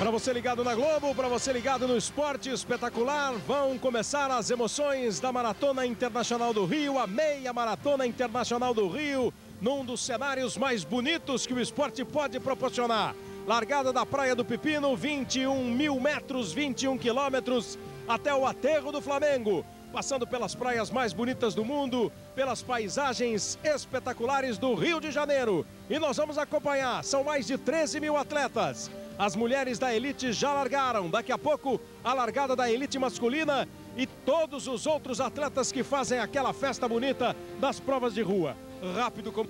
Para você ligado na Globo, para você ligado no Esporte Espetacular, vão começar as emoções da Maratona Internacional do Rio, a Meia Maratona Internacional do Rio, num dos cenários mais bonitos que o esporte pode proporcionar. Largada da Praia do Pepino, 21 mil metros, 21 quilômetros, até o Aterro do Flamengo. Passando pelas praias mais bonitas do mundo, pelas paisagens espetaculares do Rio de Janeiro. E nós vamos acompanhar, são mais de 13 mil atletas. As mulheres da elite já largaram, daqui a pouco a largada da elite masculina e todos os outros atletas que fazem aquela festa bonita das provas de rua. Rápido como...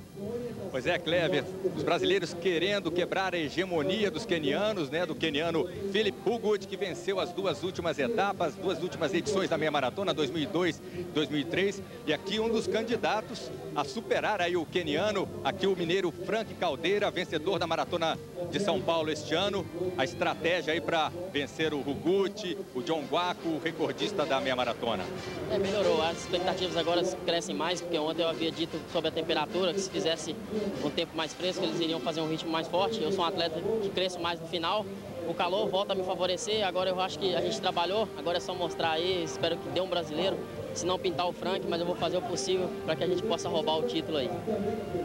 Pois é, Kleber, os brasileiros querendo quebrar a hegemonia dos quenianos, né? Do queniano Philip Hugut, que venceu as duas últimas etapas, duas últimas edições da meia maratona, 2002 e 2003. E aqui um dos candidatos a superar aí o queniano, aqui o mineiro Frank Caldeira, vencedor da maratona de São Paulo este ano. A estratégia aí para vencer o Hugut, o John Guaco, o recordista da meia maratona. Melhorou, as expectativas agora crescem mais, porque ontem eu havia dito sobre a temperatura, que se fizesse um tempo mais fresco, eles iriam fazer um ritmo mais forte. Eu sou um atleta que cresço mais no final, o calor volta a me favorecer. Agora eu acho que a gente trabalhou, agora é só mostrar aí, espero que dê um brasileiro, se não pintar o Frank, mas eu vou fazer o possível para que a gente possa roubar o título aí.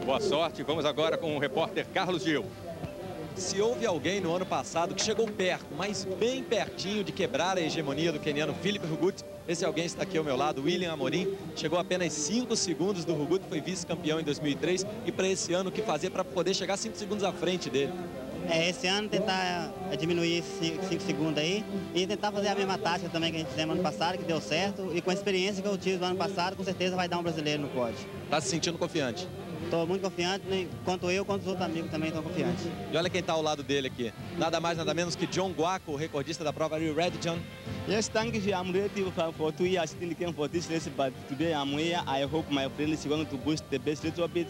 Boa sorte, vamos agora com o repórter Carlos Gil. Se houve alguém no ano passado que chegou perto, mas bem pertinho de quebrar a hegemonia do queniano Philip Hugut, esse alguém está aqui ao meu lado, William Amorim. Chegou a apenas 5 segundos do Hugut, foi vice-campeão em 2003. E para esse ano, o que fazer para poder chegar 5 segundos à frente dele? Esse ano tentar diminuir esses 5 segundos aí e tentar fazer a mesma tática também que a gente fizemos ano passado, que deu certo. E com a experiência que eu tive no ano passado, com certeza vai dar um brasileiro no pódio. Está se sentindo confiante? Estou muito confiante, né? Quanto eu, quanto os outros amigos também estão confiantes. E olha quem está ao lado dele aqui. Nada mais, nada menos que John Guaco, o recordista da prova. Are you ready, John? Yes, thank you. I'm ready for 2 years. Still came for this race, but today I'm here. I hope my friend is going to boost the best little bit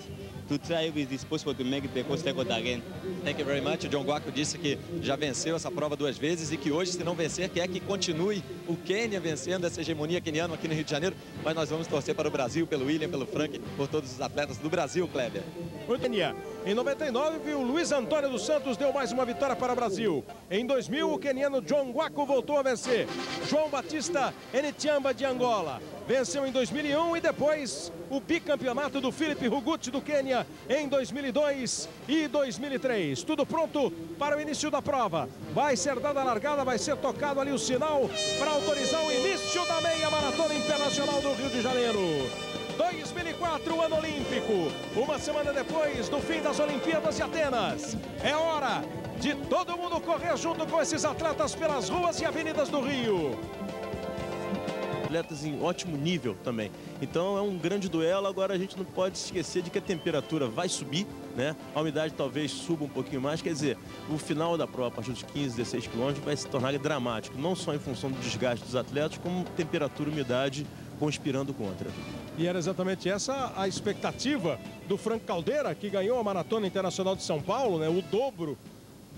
to try if it is possible to make the coast record again. Thank you very much. O John Guaco disse que já venceu essa prova 2 vezes e que hoje, se não vencer, quer que continue o Quênia vencendo essa hegemonia queniana aqui no Rio de Janeiro. Mas nós vamos torcer para o Brasil, pelo William, pelo Frank, por todos os atletas do Brasil, Kleber. Em 99, o Luiz Antônio dos Santos deu mais uma vitória para o Brasil. Em 2000, o queniano John Guaco voltou a vencer. João Batista Enitiamba de Angola venceu em 2001 e depois o bicampeonato do Philip Hugut do Quênia em 2002 e 2003. Tudo pronto para o início da prova. Vai ser dada a largada, vai ser tocado ali o sinal para autorizar o início da meia maratona internacional do Rio de Janeiro. 2004, ano olímpico, uma semana depois do fim das Olimpíadas de Atenas. É hora de todo mundo correr junto com esses atletas pelas ruas e avenidas do Rio. Atletas em ótimo nível também. Então é um grande duelo. Agora a gente não pode esquecer de que a temperatura vai subir, né? A umidade talvez suba um pouquinho mais. Quer dizer, o final da prova, a partir dos 15, 16 quilômetros, vai se tornar dramático. Não só em função do desgaste dos atletas, como temperatura e umidade conspirando contra. E era exatamente essa a expectativa do Frank Caldeira, que ganhou a Maratona Internacional de São Paulo, né? O dobro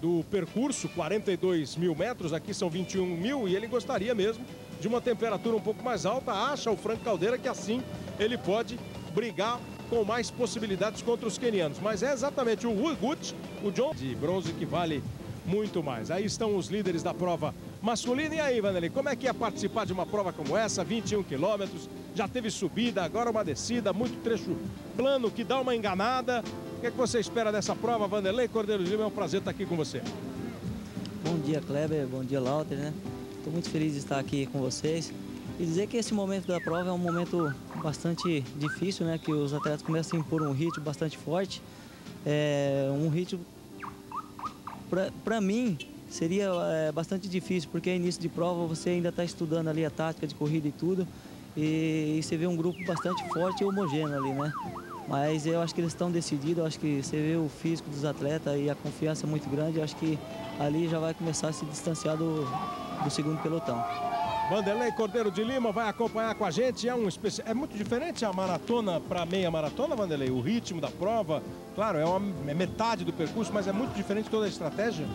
do percurso, 42 mil metros, aqui são 21 mil, e ele gostaria mesmo de uma temperatura um pouco mais alta. Acha o Frank Caldeira que assim ele pode brigar com mais possibilidades contra os quenianos. Mas é exatamente o Hugut, o John de bronze, que vale muito mais. Aí estão os líderes da prova masculina. E aí, Vanderlei, como é que é participar de uma prova como essa? 21 quilômetros, já teve subida, agora uma descida, muito trecho plano que dá uma enganada. O que é que você espera dessa prova, Vanderlei Cordeiro de Lima? É um prazer estar aqui com você. Bom dia, Kleber. Bom dia, Lauter, né? Estou muito feliz de estar aqui com vocês e dizer que esse momento da prova é um momento bastante difícil, né? Que os atletas começam a impor um ritmo bastante forte. Um ritmo, para mim, seria bastante difícil, porque é início de prova, você ainda está estudando ali a tática de corrida e tudo, e você vê um grupo bastante forte e homogêneo ali, né? Mas eu acho que eles estão decididos, eu acho que você vê o físico dos atletas e a confiança é muito grande, eu acho que ali já vai começar a se distanciar do segundo pelotão. Vanderlei Cordeiro de Lima vai acompanhar com a gente. É muito diferente a maratona para meia maratona, Vanderlei? O ritmo da prova, claro, é metade do percurso, mas é muito diferente toda a estratégia?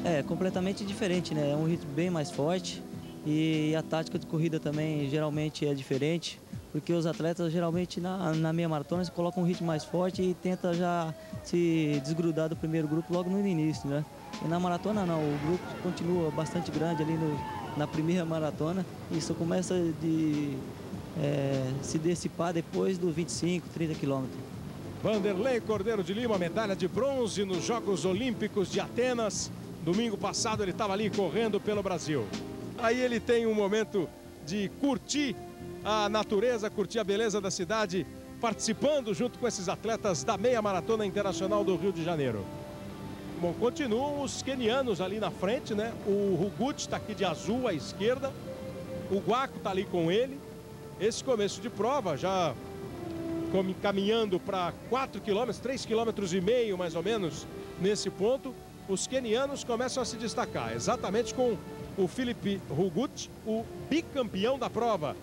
É completamente diferente, né? É um ritmo bem mais forte e a tática de corrida também geralmente é diferente. porque os atletas geralmente na meia maratona se colocam um ritmo mais forte e tenta já se desgrudar do primeiro grupo logo no início, né? E na maratona não, o grupo continua bastante grande ali na primeira maratona e isso começa se dissipar depois do 25, 30 quilômetros. Vanderlei Cordeiro de Lima, medalha de bronze nos Jogos Olímpicos de Atenas. Domingo passado ele estava ali correndo pelo Brasil. Aí ele tem um momento de curtir a natureza, curtir a beleza da cidade, participando junto com esses atletas da meia maratona internacional do Rio de Janeiro. Bom, continuam os quenianos ali na frente, né? O Hugut está aqui de azul à esquerda, o Guaco está ali com ele. Esse começo de prova já caminhando para 4 quilômetros, 3,5 quilômetros mais ou menos nesse ponto, os quenianos começam a se destacar, exatamente com o Philip Hugut, o bicampeão da prova.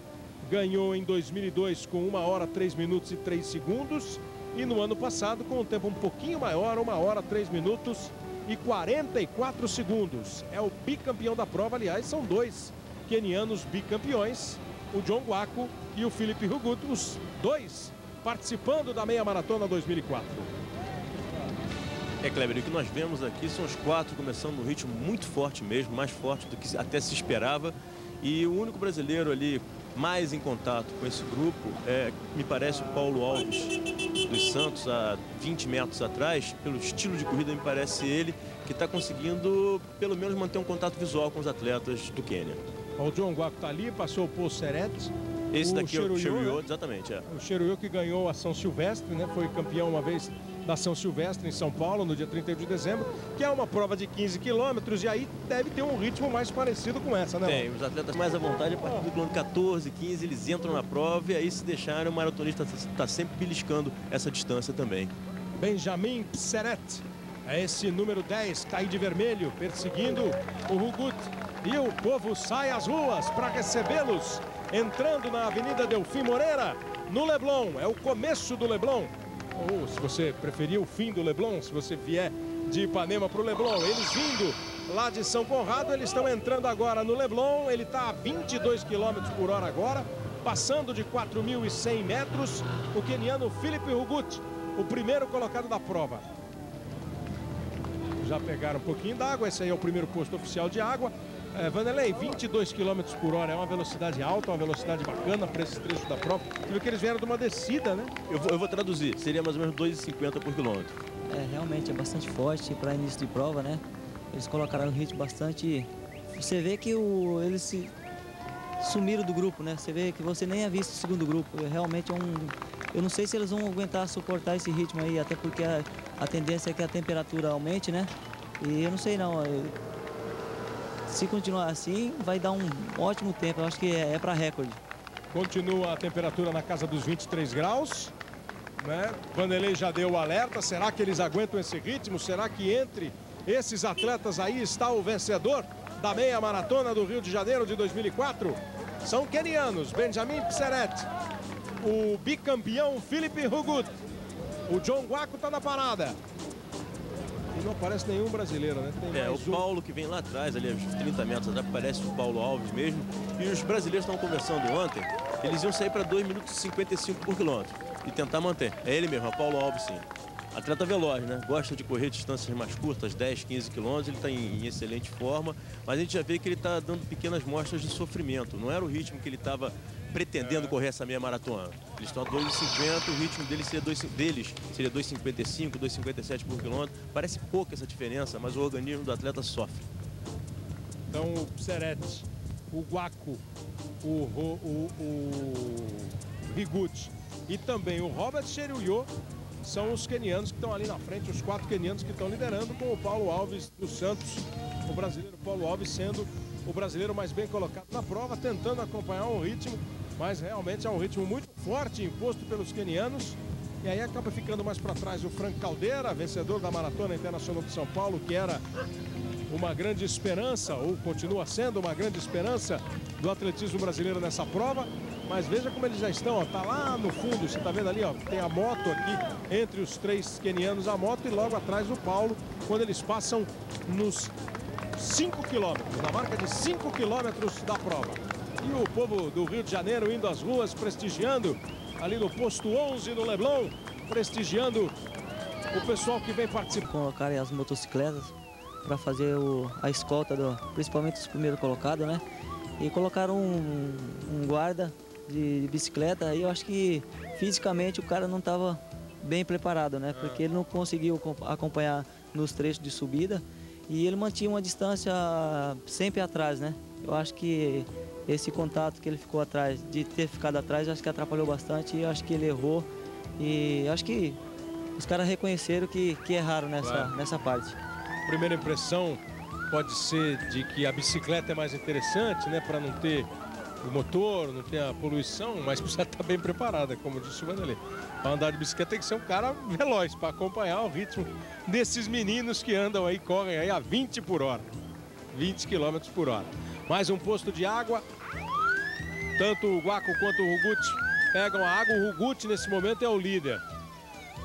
Ganhou em 2002 com 1 hora, 3 minutos e 3 segundos. E no ano passado com um tempo um pouquinho maior, 1 hora, 3 minutos e 44 segundos. É o bicampeão da prova, aliás, são 2 quenianos bicampeões, o John Guaco e o Philip Hugut, os 2 participando da meia maratona 2004. Kleber, o que nós vemos aqui são os 4 começando um ritmo muito forte mesmo, mais forte do que até se esperava. E o único brasileiro ali mais em contato com esse grupo me parece o Paulo Alves dos Santos, a 20 metros atrás. Pelo estilo de corrida, me parece ele que está conseguindo pelo menos manter um contato visual com os atletas do Quênia. O John Guaco está ali, passou o Paul Seret. Esse daqui é o Cheruiyot, né? Exatamente. O Cheruiyot que ganhou a São Silvestre, né? Foi campeão uma vez da São Silvestre em São Paulo no dia 31 de dezembro, que é uma prova de 15 quilômetros e aí deve ter um ritmo mais parecido com essa, né? Tem, os atletas mais à vontade a partir do quilômetro 14, 15, eles entram na prova e aí se deixarem o maratonista está sempre beliscando essa distância também. Benjamin Pseret, é esse número 10, que está aí de vermelho, perseguindo o Hugut. E o povo sai às ruas para recebê-los, entrando na Avenida Delfim Moreira, no Leblon. É o começo do Leblon. Ou, se você preferir, o fim do Leblon, se você vier de Ipanema para o Leblon. Eles vindo lá de São Conrado, eles estão entrando agora no Leblon. Ele está a 22 km por hora agora, passando de 4.100 metros. O queniano Philip Hugut, o primeiro colocado da prova. Já pegaram um pouquinho d'água, esse aí é o primeiro posto oficial de água. Vanderlei, 22 km por hora é uma velocidade alta, uma velocidade bacana para esse trecho da prova. Você viu que eles vieram de uma descida, né? Eu vou traduzir, seria mais ou menos 2,50 por quilômetro. Realmente é bastante forte para início de prova, né? Eles colocaram um ritmo bastante... Você vê que eles se sumiram do grupo, né? Você vê que você nem havia visto o segundo grupo. Realmente é eu não sei se eles vão aguentar suportar esse ritmo aí, até porque a tendência é que a temperatura aumente, né? E eu não sei não. Se continuar assim, vai dar um ótimo tempo. Eu acho que é para recorde. Continua a temperatura na casa dos 23 graus. Né? Vanderlei já deu o alerta. Será que eles aguentam esse ritmo? Será que entre esses atletas aí está o vencedor da meia maratona do Rio de Janeiro de 2004? São quenianos. Benjamin Pseret, o bicampeão Philip Hugut. O John Guaco está na parada. E não aparece nenhum brasileiro, né? Tem o Paulo que vem lá atrás, ali uns 30 metros atrás, parece o Paulo Alves mesmo. E os brasileiros estavam conversando ontem, eles iam sair para 2 minutos e 55 por quilômetro e tentar manter. É ele mesmo, é o Paulo Alves, sim. Atleta veloz, né? Gosta de correr distâncias mais curtas, 10, 15 quilômetros, ele está em excelente forma, mas a gente já vê que ele está dando pequenas mostras de sofrimento. Não era o ritmo que ele estava pretendendo correr essa meia maratona. Eles estão a 2,50, o ritmo deles seria 2,55, 2,57 por quilômetro. Parece pouca essa diferença, mas o organismo do atleta sofre. Então o Pseret, o Guaco, o Hugut e também o Robert Cheruiyot são os quenianos que estão ali na frente, os 4 quenianos que estão liderando, com o Paulo Alves dos Santos, o brasileiro Paulo Alves sendo o brasileiro mais bem colocado na prova, tentando acompanhar um ritmo, mas realmente é um ritmo muito forte imposto pelos quenianos. E aí acaba ficando mais para trás o Frank Caldeira, vencedor da Maratona Internacional de São Paulo, que era uma grande esperança, ou continua sendo uma grande esperança do atletismo brasileiro nessa prova. Mas veja como eles já estão, ó, tá lá no fundo, você tá vendo ali, ó, tem a moto aqui entre os 3 quenianos, a moto, e logo atrás o Paulo, quando eles passam nos 5 quilômetros, na marca de 5 quilômetros da prova. E o povo do Rio de Janeiro indo às ruas, prestigiando, ali no posto 11, no Leblon, prestigiando o pessoal que vem participar. Colocarem as motocicletas para fazer a escolta, principalmente os primeiros colocados, né? E colocaram um guarda de bicicleta. E eu acho que fisicamente o cara não estava bem preparado, né? Porque ele não conseguiu acompanhar nos trechos de subida e ele mantinha uma distância sempre atrás, né? Eu acho que esse contato que ele ficou atrás, de ter ficado atrás, acho que atrapalhou bastante e acho que ele errou. E acho que os caras reconheceram que erraram nessa parte. Primeira impressão pode ser de que a bicicleta é mais interessante, né? Para não ter o motor, não ter a poluição, mas precisa estar bem preparada, como disse o Vanderlei. Para andar de bicicleta tem que ser um cara veloz para acompanhar o ritmo desses meninos que andam aí, correm aí a 20 por hora. 20 km por hora. Mais um posto de água. Tanto o Guaco quanto o Hugut pegam a água. O Hugut nesse momento é o líder.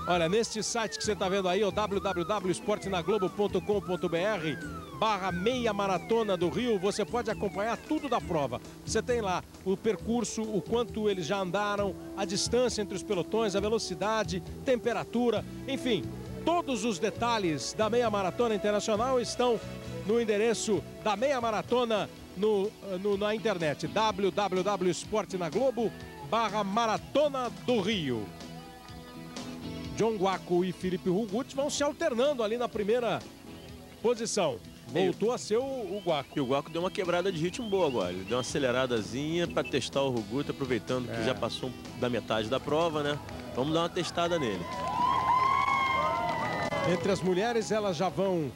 Olha, neste site que você está vendo aí, o www.esportenaglobo.com.br/meia maratona do Rio, você pode acompanhar tudo da prova. Você tem lá o percurso, o quanto eles já andaram, a distância entre os pelotões, a velocidade, temperatura, enfim, todos os detalhes da meia maratona internacional estão no endereço da meia maratona na internet, www.esportenaglobo.com/maratona do Rio. John Guaco e Filipe Hugut vão se alternando ali na primeira posição. Voltou a ser o Guaco. E o Guaco deu uma quebrada de ritmo boa agora. Ele deu uma aceleradazinha para testar o Hugut, aproveitando que já passou da metade da prova, né? Vamos dar uma testada nele. Entre as mulheres, elas já vão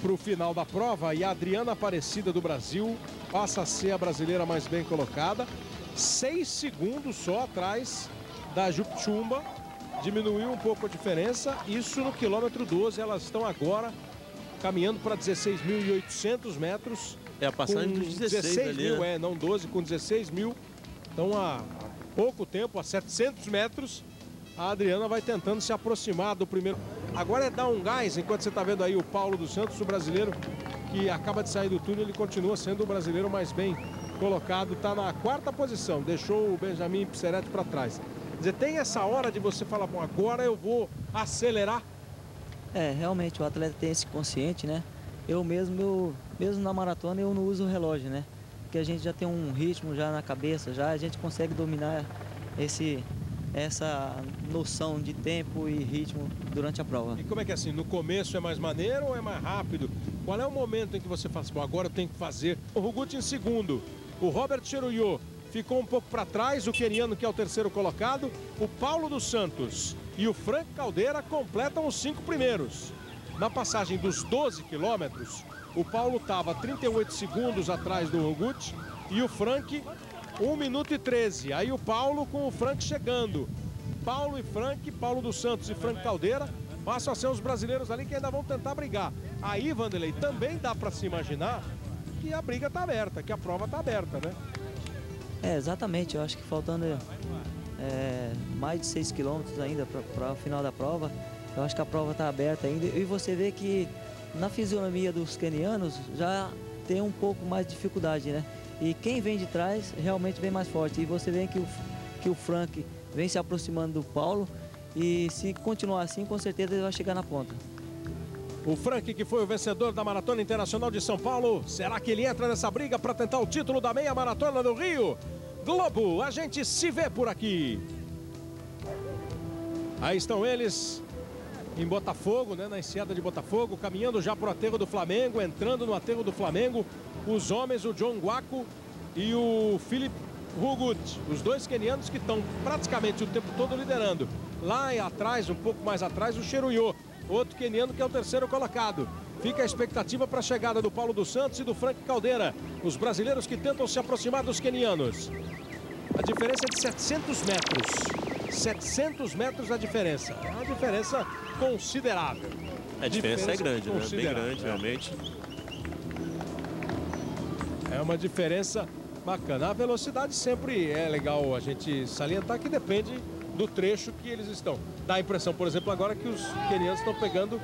para o final da prova e a Adriana Aparecida do Brasil passa a ser a brasileira mais bem colocada. 6 segundos só atrás da Jupchumba, diminuiu um pouco a diferença. Isso no quilômetro 12, elas estão agora caminhando para 16.800 metros. É a passagem dos 16 mil, né? Não 12, com 16 mil. Então há pouco tempo, a 700 metros, a Adriana vai tentando se aproximar do primeiro. Agora é dar um gás, enquanto você está vendo aí o Paulo dos Santos, o brasileiro que acaba de sair do túnel, ele continua sendo o brasileiro mais bem colocado, está na 4ª posição, deixou o Benjamin Pisseretti para trás. Quer dizer, tem essa hora de você falar, bom, agora eu vou acelerar. Realmente o atleta tem esse consciente, né? Eu mesmo na maratona eu não uso o relógio, né? Porque a gente já tem um ritmo já na cabeça, a gente consegue dominar essa noção de tempo e ritmo durante a prova. E como é que é assim, no começo é mais maneiro ou é mais rápido? Qual é o momento em que você fala assim, bom, agora eu tenho que fazer? O Hugut em segundo, o Robert Cheruiyot ficou um pouco para trás, o queniano que é o terceiro colocado, o Paulo dos Santos e o Frank Caldeira completam os 5 primeiros. Na passagem dos 12 quilômetros, o Paulo estava 38 segundos atrás do Hugut e o Frank 1 minuto e 13. Aí o Paulo com o Frank chegando. Paulo e Frank, Paulo dos Santos e Frank Caldeira passam a ser os brasileiros ali que ainda vão tentar brigar. Aí, Vanderlei, também dá para se imaginar que a briga está aberta, que a prova está aberta, né? Exatamente, eu acho que faltando mais de 6 quilômetros ainda para o final da prova, eu acho que a prova está aberta ainda e você vê que na fisionomia dos quenianos já tem um pouco mais de dificuldade, né? E quem vem de trás realmente vem mais forte e você vê que o Frank vem se aproximando do Paulo e se continuar assim, com certeza ele vai chegar na ponta. O Frank, que foi o vencedor da Maratona Internacional de São Paulo, será que ele entra nessa briga para tentar o título da meia maratona do Rio? Globo, a gente se vê por aqui. Aí estão eles em Botafogo, né, na enseada de Botafogo, caminhando já para o aterro do Flamengo, entrando no aterro do Flamengo, os homens, o John Guaco e o Filipe Hugut, os dois quenianos que estão praticamente o tempo todo liderando. Lá atrás, um pouco mais atrás, o Cheruiyot, outro queniano que é o terceiro colocado. Fica a expectativa para a chegada do Paulo dos Santos e do Frank Caldeira, os brasileiros que tentam se aproximar dos quenianos. A diferença é de 700 metros. 700 metros a diferença. É uma diferença considerável. A diferença é grande, né? Bem grande, realmente. É uma diferença bacana. A velocidade sempre é legal a gente salientar que depende do trecho que eles estão. Dá a impressão, por exemplo, agora que os quenianos estão pegando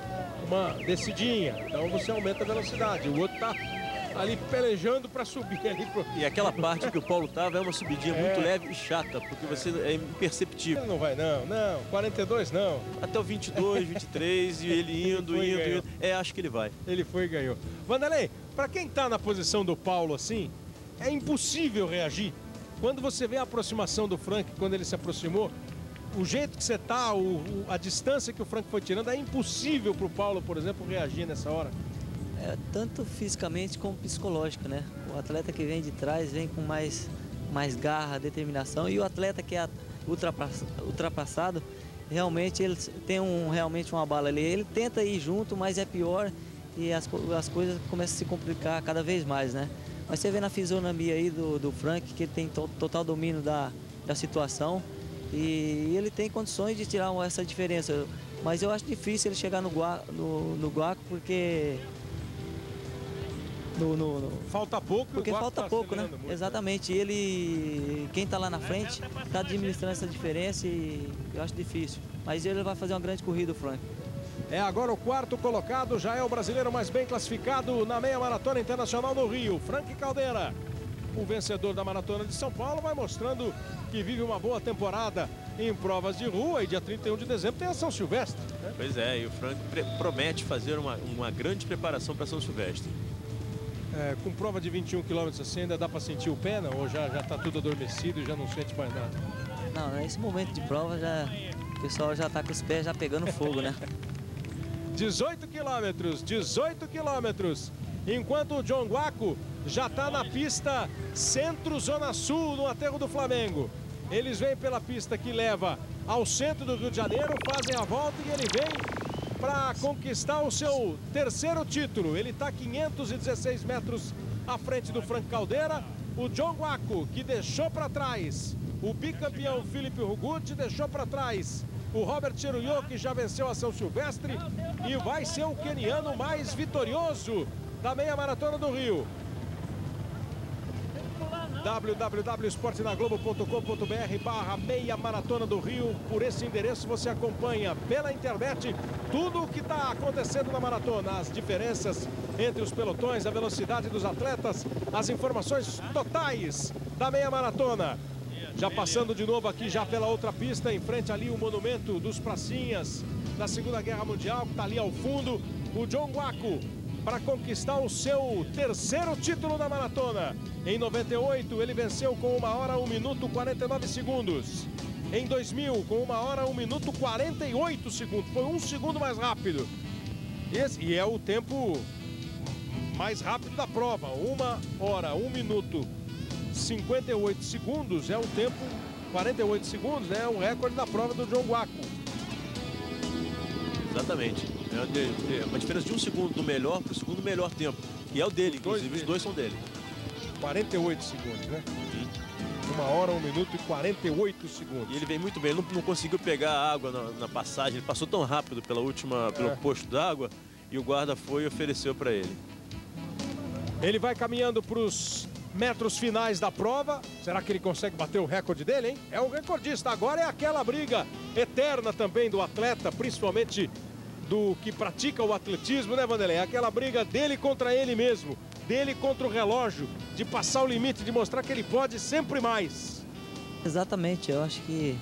uma descidinha. Então você aumenta a velocidade. O outro está ali pelejando para subir ali. E aquela parte que o Paulo tava é uma subidinha muito leve e chata, porque você é imperceptível. Ele não vai não, 42 não. Até o 22, 23 e ele indo. Acho que ele vai. Ele foi e ganhou. Vanderlei, para quem tá na posição do Paulo assim, é impossível reagir. Quando você vê a aproximação do Frank, quando ele se aproximou, o jeito que você tá, a distância que o Frank foi tirando, é impossível para o Paulo, por exemplo, reagir nessa hora. Tanto fisicamente como psicológico, né? O atleta que vem de trás vem com mais garra, determinação, e o atleta que é ultrapassado, realmente ele tem realmente uma bala ali. Ele tenta ir junto, mas é pior e as coisas começam a se complicar cada vez mais, né? Mas você vê na fisionomia aí do Frank que ele tem total domínio da situação e ele tem condições de tirar essa diferença. Mas eu acho difícil ele chegar no Guaco porque... Falta pouco. Porque falta pouco, né? Muito, exatamente. Quem está lá na frente está administrando essa diferença e eu acho difícil. Mas ele vai fazer uma grande corrida, o Frank. É agora o quarto colocado, já é o brasileiro mais bem classificado na meia maratona internacional no Rio, Frank Caldeira. O vencedor da maratona de São Paulo vai mostrando que vive uma boa temporada em provas de rua, e dia 31 de dezembro tem a São Silvestre, né? Pois é, e o Frank promete fazer uma grande preparação para São Silvestre. Com prova de 21 km assim, ainda dá para sentir o pé, não? Ou já está tudo adormecido e já não sente mais nada? Não, nesse momento de prova o pessoal já está com os pés já pegando fogo, né? 18 quilômetros. Enquanto o John Guaco já está na pista centro-zona sul, no aterro do Flamengo. Eles vêm pela pista que leva ao centro do Rio de Janeiro, fazem a volta e ele vem para conquistar o seu terceiro título. Ele está 516 metros à frente do Frank Caldeira. O John Guaco, que deixou para trás o bicampeão Filipe Hugut, deixou para trás o Robert Cheruiyot, que já venceu a São Silvestre e vai ser o queniano mais vitorioso da meia maratona do Rio. www.esportenaglobo.com.br/meia maratona do Rio. Por esse endereço você acompanha pela internet tudo o que está acontecendo na maratona, as diferenças entre os pelotões, a velocidade dos atletas, as informações totais da meia maratona. Já passando de novo aqui já pela outra pista, em frente ali o monumento dos pracinhas da Segunda Guerra Mundial, que está ali ao fundo, o John Guaco, para conquistar o seu terceiro título na maratona. Em 98, ele venceu com 1 hora, 1 minuto, 49 segundos. Em 2000, com 1 hora, 1 minuto, 48 segundos. Foi 1 segundo mais rápido. E é o tempo mais rápido da prova. 1 hora, 1 minuto, 58 segundos. É o tempo, 48 segundos, né? É o recorde da prova do John Guaco. Exatamente. É uma diferença de 1 segundo do melhor para o segundo melhor tempo. E é o dele, inclusive, os dois são dele. 48 segundos, né? 1 hora, 1 minuto e 48 segundos. E ele vem muito bem, ele não conseguiu pegar a água na passagem, ele passou tão rápido pelo posto d'água e o guarda foi e ofereceu para ele. Ele vai caminhando para os metros finais da prova. Será que ele consegue bater o recorde dele, hein? É o recordista. Agora é aquela briga eterna também do atleta, principalmente do que pratica o atletismo, né, Vanderlei? Aquela briga dele contra ele mesmo, dele contra o relógio, de passar o limite, de mostrar que ele pode sempre mais. Exatamente, eu acho que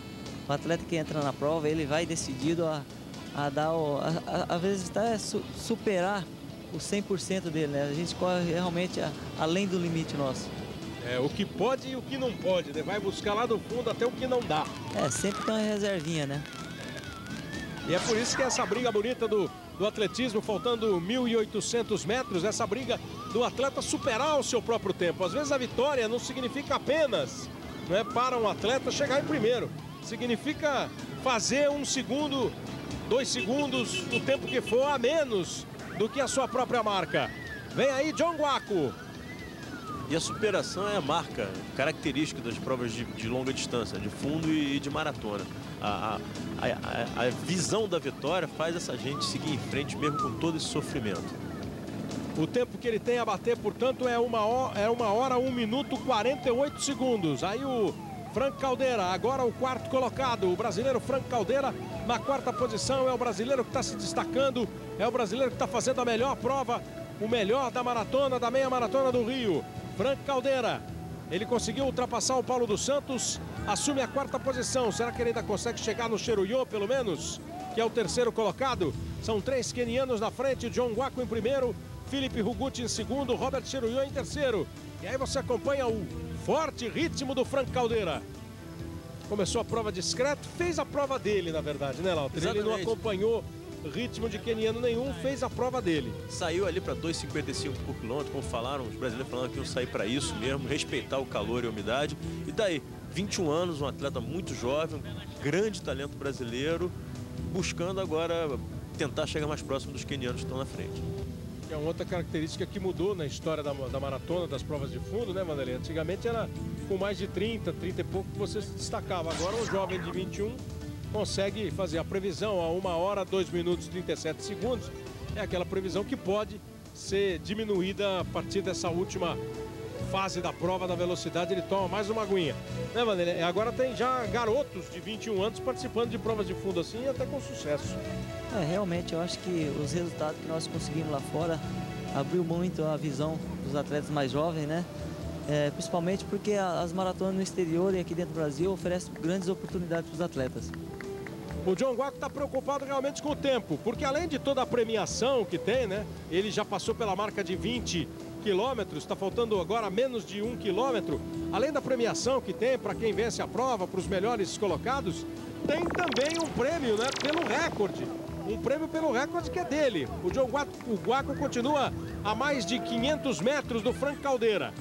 o atleta que entra na prova, ele vai decidido a dar, às vezes até superar o 100% dele, né? A gente corre realmente além do limite nosso. É, o que pode e o que não pode, né? Vai buscar lá do fundo até o que não dá. Sempre tem uma reservinha, né? E é por isso que essa briga bonita do atletismo, faltando 1.800 metros, essa briga do atleta superar o seu próprio tempo. Às vezes a vitória não significa apenas, não é, para um atleta chegar em primeiro. Significa fazer 1 segundo, 2 segundos, o tempo que for, a menos do que a sua própria marca. Vem aí John Guaco. E a superação é a marca característica das provas de longa distância, de fundo e de maratona. A visão da vitória faz essa gente seguir em frente mesmo com todo esse sofrimento. O tempo que ele tem a bater, portanto, é 1 hora, 1 minuto, 48 segundos. Aí o Frank Caldeira, agora o quarto colocado, o brasileiro Frank Caldeira na quarta posição, é o brasileiro que está se destacando, é o brasileiro que está fazendo a melhor prova o melhor da maratona, da meia maratona do Rio, Frank Caldeira. Ele conseguiu ultrapassar o Paulo dos Santos, assume a 4ª posição. Será que ele ainda consegue chegar no Cheruiyot, pelo menos, que é o 3º colocado? São 3 quenianos na frente, John Guaco em primeiro, Filipe Hugut em 2º, Robert Cheruiyot em 3º. E aí você acompanha o forte ritmo do Frank Caldeira. Começou a prova discreto, fez a prova dele, na verdade, né, Lauter? Ele não acompanhou ritmo de queniano nenhum, fez a prova dele. Saiu ali para 2,55 por quilômetro, como falaram, os brasileiros falando que iam sair para isso mesmo, respeitar o calor e a umidade. E daí, 21 anos, um atleta muito jovem, um grande talento brasileiro, buscando agora tentar chegar mais próximo dos quenianos que estão na frente. É uma outra característica que mudou na história da maratona, das provas de fundo, né, Vanderlei? Antigamente era com mais de 30 e pouco que você se destacava. Agora um jovem de 21 consegue fazer a previsão a 1 hora, 2 minutos e 37 segundos. É aquela previsão que pode ser diminuída a partir dessa última fase da prova da velocidade. Ele toma mais uma aguinha, né, Vanderlei? Agora tem já garotos de 21 anos participando de provas de fundo assim, e até com sucesso. Realmente eu acho que os resultados que nós conseguimos lá fora abriu muito a visão dos atletas mais jovens, né? Principalmente porque as maratonas no exterior e aqui dentro do Brasil oferecem grandes oportunidades para os atletas. O John Guaco está preocupado realmente com o tempo, porque além de toda a premiação que tem, né? Ele já passou pela marca de 20 quilômetros, está faltando agora menos de 1 quilômetro. Além da premiação que tem para quem vence a prova, para os melhores colocados, tem também um prêmio, né? Pelo recorde. Um prêmio pelo recorde que é dele. O Guaco continua a mais de 500 metros do Frank Caldeira.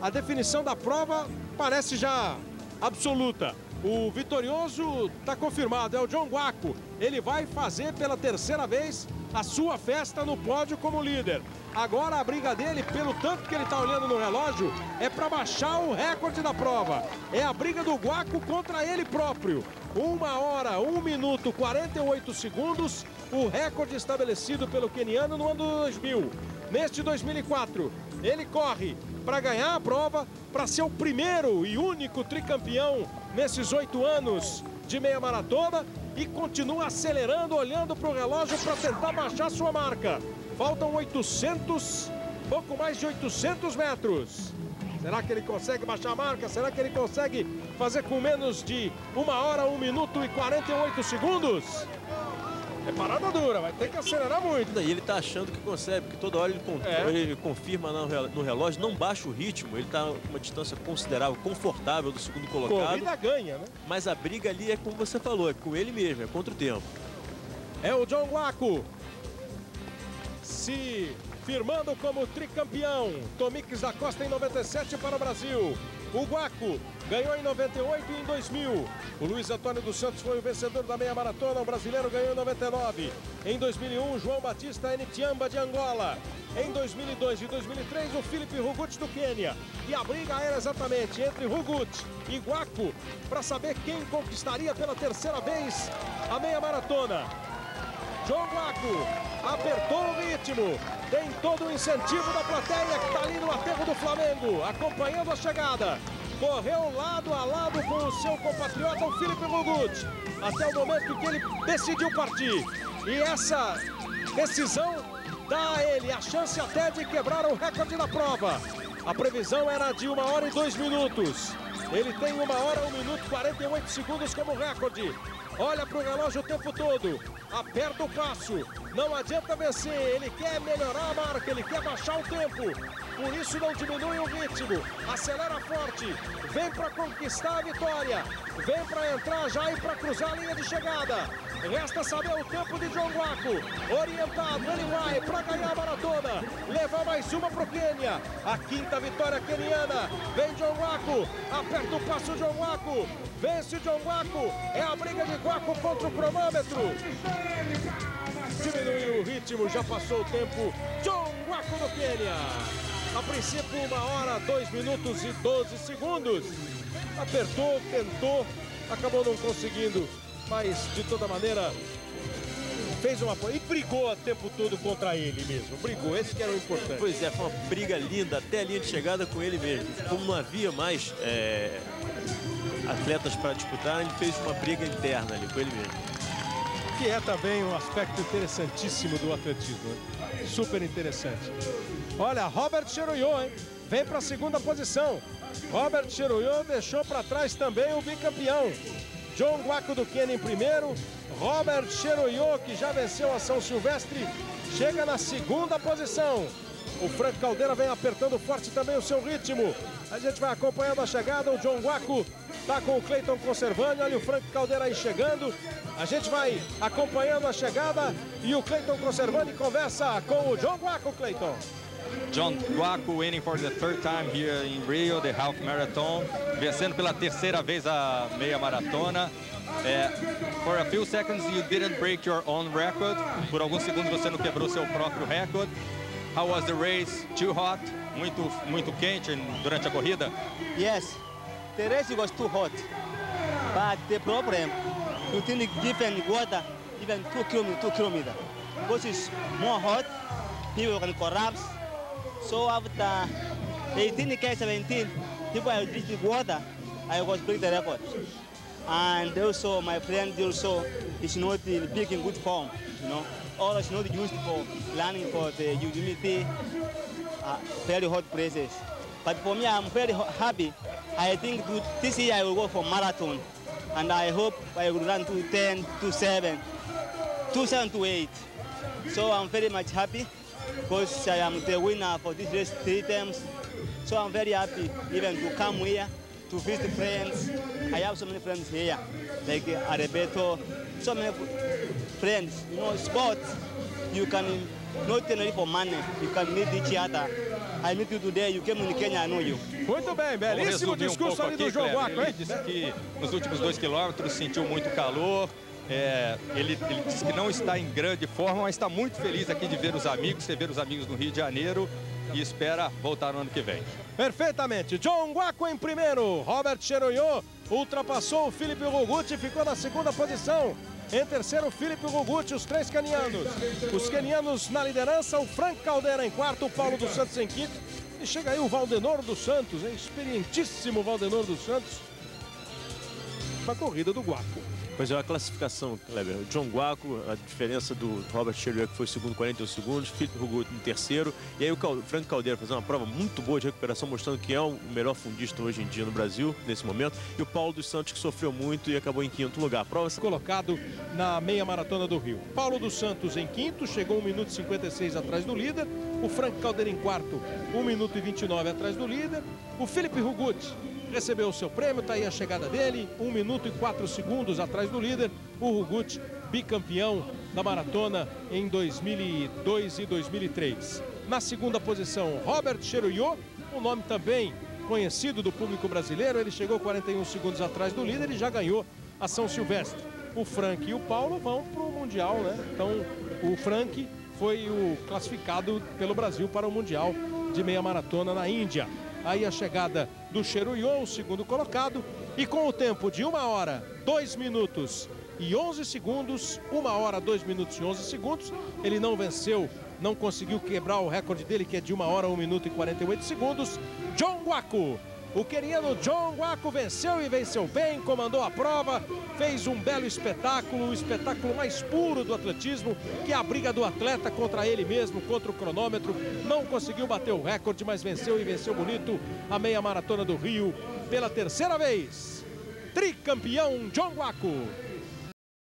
A definição da prova parece já absoluta. O vitorioso está confirmado, é o John Guaco. Ele vai fazer pela 3ª vez a sua festa no pódio como líder. Agora a briga dele, pelo tanto que ele está olhando no relógio, é para baixar o recorde da prova. É a briga do Guaco contra ele próprio. 1 hora, 1 minuto, 48 segundos, o recorde estabelecido pelo queniano no ano 2000. Neste 2004, ele corre para ganhar a prova, para ser o primeiro e único tricampeão nesses 8 anos de meia maratona, e continua acelerando, olhando para o relógio para tentar baixar sua marca. Faltam 800, pouco mais de 800 metros. Será que ele consegue baixar a marca? Será que ele consegue fazer com menos de 1 hora, 1 minuto e 48 segundos? É parada dura, vai ter que acelerar muito. E ele tá achando que consegue, porque toda hora ele confirma no relógio, não baixa o ritmo, ele tá com uma distância considerável, confortável do segundo colocado. Corrida ganha, né? Mas a briga ali é como você falou, é com ele mesmo, é contra o tempo. É o John Guaco se firmando como tricampeão. Tomix da Costa em 97 para o Brasil. O Guaco ganhou em 98 e em 2000. O Luiz Antônio dos Santos foi o vencedor da meia maratona. O brasileiro ganhou em 99. Em 2001, João Batista Enitiamba de Angola. Em 2002 e 2003, o Filipe Hugut do Quênia. E a briga era exatamente entre Hugut e Guaco para saber quem conquistaria pela 3ª vez a meia maratona. John Guaco apertou o ritmo, tem todo o incentivo da plateia que está ali no aterro do Flamengo, acompanhando a chegada. Correu lado a lado com o seu compatriota, o Filipe Hugut, até o momento que ele decidiu partir. E essa decisão dá a ele a chance até de quebrar o recorde da prova. A previsão era de 1 hora e 2 minutos. Ele tem 1 hora, 1 minuto e 48 segundos como recorde. Olha para o relógio o tempo todo, aperta o passo, não adianta vencer, ele quer melhorar a marca, ele quer baixar o tempo, por isso não diminui o ritmo, acelera forte, vem para conquistar a vitória, vem para entrar já e para cruzar a linha de chegada. Resta saber o tempo de John Guaco, orientado, ele vai para ganhar a maratona, levar mais uma para o Quênia, a 5ª vitória queniana, vem John Guaco, aperta o passo John Guaco, vence John Guaco, é a briga de Guaco contra o cronômetro. Diminuiu o ritmo, já passou o tempo, John Guaco do Quênia. A princípio 1 hora, 2 minutos e 12 segundos. Apertou, tentou, acabou não conseguindo, mas de toda maneira fez uma e brigou o tempo todo contra ele mesmo. Brigou, esse que era o importante. Pois é, foi uma briga linda até a linha de chegada com ele mesmo. Como não havia mais atletas para disputar, ele fez uma briga interna ali com ele mesmo. que é também um aspecto interessantíssimo do atletismo, né? Super interessante. Olha, Robert Cheruiyot, hein? Vem para a segunda posição. Robert Cheruiyot deixou para trás também o bicampeão. John Guaco do Quênia em primeiro. Robert Cheruiyot, que já venceu a São Silvestre, chega na segunda posição. O Frank Caldeira vem apertando forte também o seu ritmo. A gente vai acompanhando a chegada. O John Guaco está com o Cleiton Conservani. Olha o Frank Caldeira aí chegando. A gente vai acompanhando a chegada e o Cleiton Conservani conversa com o John Guaco, Cleiton. John Guaco winning for the third time here in Rio, the half marathon. Vencendo pela terceira vez a meia maratona. For a few seconds you didn't break your own record. Por alguns segundos você não quebrou seu próprio recorde. How was the race? Too hot? Muito quente durante a corrida? Yes, the race was too hot. But the problem, you think given water, even 2 kilometers. Because it's more hot, people can collapse. So after 18K 17, people I reached the water, I was break the record. And also my friend also is not in big in good form, you know. Or is not used for learning for the humidity, very hot places. But for me, I'm very happy. I think this year I will go for marathon. And I hope I will run 2:10, 2:7, 2:7 to 8. So I'm very much happy because I am the winner for this race 3 times. So I'm very happy even to come here to visit friends. I have so many friends here, like Arebeto, so many friends. You know, sports, you can not only for money, you can meet each other. I meet you today, you came in Kenya, I know you. Muito bem, belíssimo discurso ali do João Guaco, hein? Ele disse que nos últimos 2 quilômetros sentiu muito calor. Ele disse que não está em grande forma, mas está muito feliz aqui de ver os amigos, no Rio de Janeiro e espera voltar no ano que vem. Perfeitamente. John Guaco em primeiro. Robert Cheruiyot ultrapassou o Filipe Rugut e ficou na segunda posição. Em terceiro, Filipe Rugut, os 3 quenianos. Os quenianos na liderança, o Frank Caldeira em quarto, o Paulo dos Santos em quinto. E chega aí o Valdenor dos Santos, hein? Experientíssimo Valdenor dos Santos. Para a corrida do Guaco. Pois é, a classificação, Kleber. O John Guaco, a diferença do Robert Cheruiyot, que foi o segundo, 41 segundos, Filipe Rugut em terceiro. E aí o Frank Caldeira fazendo uma prova muito boa de recuperação, mostrando que é o melhor fundista hoje em dia no Brasil, nesse momento. E o Paulo dos Santos, que sofreu muito e acabou em quinto lugar. A prova colocado na meia maratona do Rio. Paulo dos Santos em quinto, chegou 1 minuto e 56 atrás do líder. O Frank Caldeira em quarto, 1 minuto e 29 atrás do líder. O Filipe Rugut recebeu o seu prêmio, está aí a chegada dele, 1 minuto e 4 segundos atrás do líder. O Rugut, bicampeão da maratona em 2002 e 2003. Na segunda posição, Robert Cheruiyot, um nome também conhecido do público brasileiro. Ele chegou 41 segundos atrás do líder e já ganhou a São Silvestre. O Frank e o Paulo vão para o Mundial, né? Então, o Frank foi o classificado pelo Brasil para o Mundial de meia maratona na Índia. Aí a chegada do Cheruiyot, o segundo colocado, e com o tempo de 1 hora, 2 minutos e 11 segundos, 1 hora, 2 minutos e 11 segundos, ele não venceu, não conseguiu quebrar o recorde dele, que é de 1 hora, 1 minuto e 48 segundos. John Guaco, o queniano John Guaco venceu e venceu bem, comandou a prova, fez um belo espetáculo, o espetáculo mais puro do atletismo, que é a briga do atleta contra ele mesmo, contra o cronômetro. Não conseguiu bater o recorde, mas venceu e venceu bonito a meia maratona do Rio pela terceira vez. Tricampeão John Guaco.